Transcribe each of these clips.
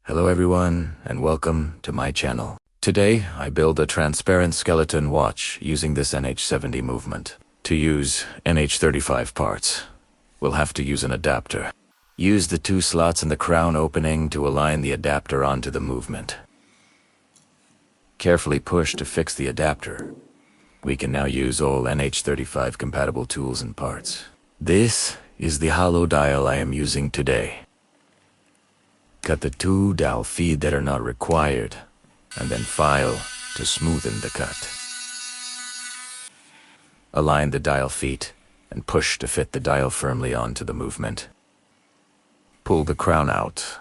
Hello everyone, and welcome to my channel. Today, I build a transparent skeleton watch using this NH70 movement. To use NH35 parts, we'll have to use an adapter. Use the two slots in the crown opening to align the adapter onto the movement. Carefully push to fix the adapter. We can now use all NH35 compatible tools and parts. This is the hollow dial I am using today. Cut the two dowel feet that are not required, and then file to smoothen the cut. Align the dial feet and push to fit the dial firmly onto the movement. Pull the crown out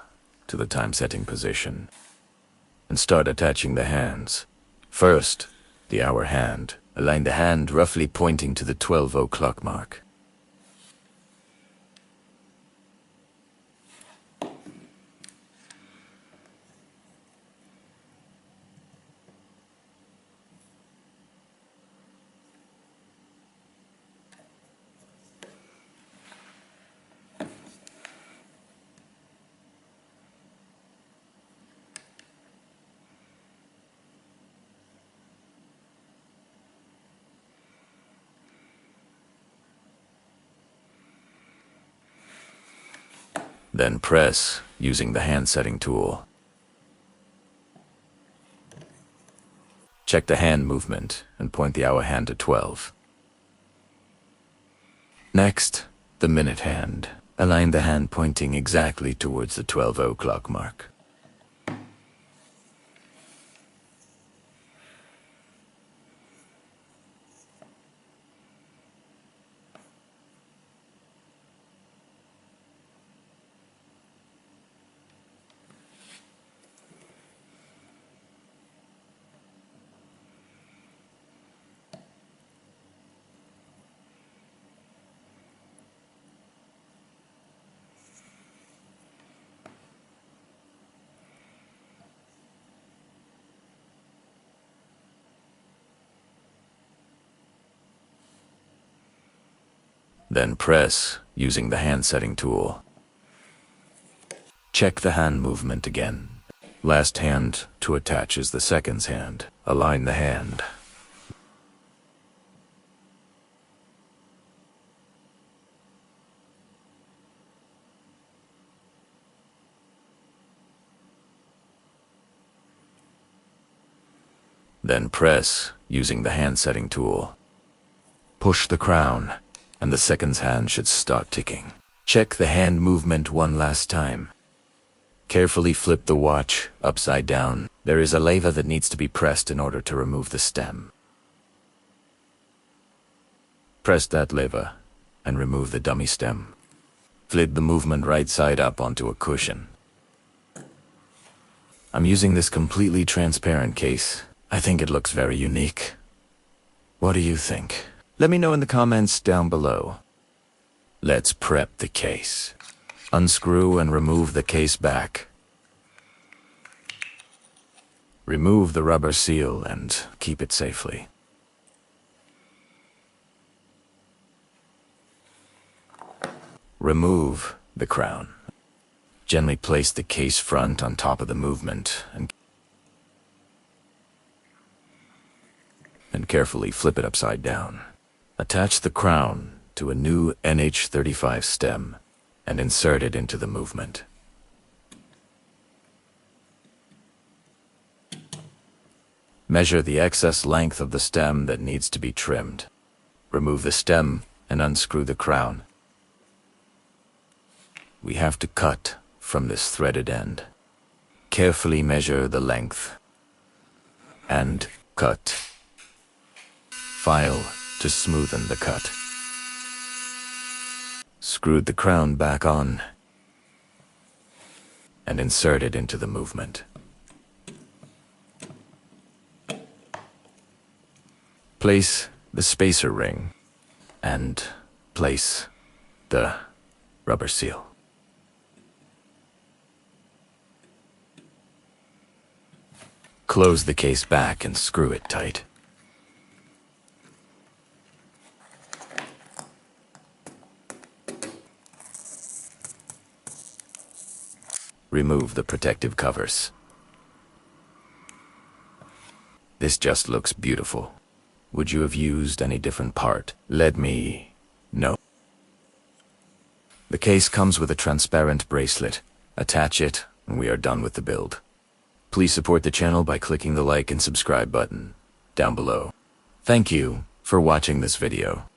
to the time setting position and start attaching the hands. First, the hour hand. Align the hand roughly pointing to the 12 o'clock mark. Then press using the hand setting tool. Check the hand movement and point the hour hand to 12. Next, the minute hand. Align the hand pointing exactly towards the 12 o'clock mark. Then press using the hand setting tool. Check the hand movement again. Last hand to attach is the second's hand. Align the hand. Then press using the hand setting tool. Push the crown, and the second's hand should start ticking. Check the hand movement one last time. Carefully flip the watch upside down. There is a lever that needs to be pressed in order to remove the stem. Press that lever and remove the dummy stem. Flip the movement right side up onto a cushion. I'm using this completely transparent case. I think it looks very unique. What do you think? Let me know in the comments down below. Let's prep the case. Unscrew and remove the case back. Remove the rubber seal and keep it safely. Remove the crown. Gently place the case front on top of the movement and carefully flip it upside down. Attach the crown to a new NH35 stem and insert it into the movement. Measure the excess length of the stem that needs to be trimmed. Remove the stem and unscrew the crown. We have to cut from this threaded end. Carefully measure the length and cut. File to smoothen the cut. Screwed the crown back on and insert it into the movement. Place the spacer ring and place the rubber seal. Close the case back and screw it tight. remove the protective covers. This just looks beautiful. Would you have used any different part? Let me know. The case comes with a transparent bracelet. Attach it, and we are done with the build. Please support the channel by clicking the like and subscribe button down below. Thank you for watching this video.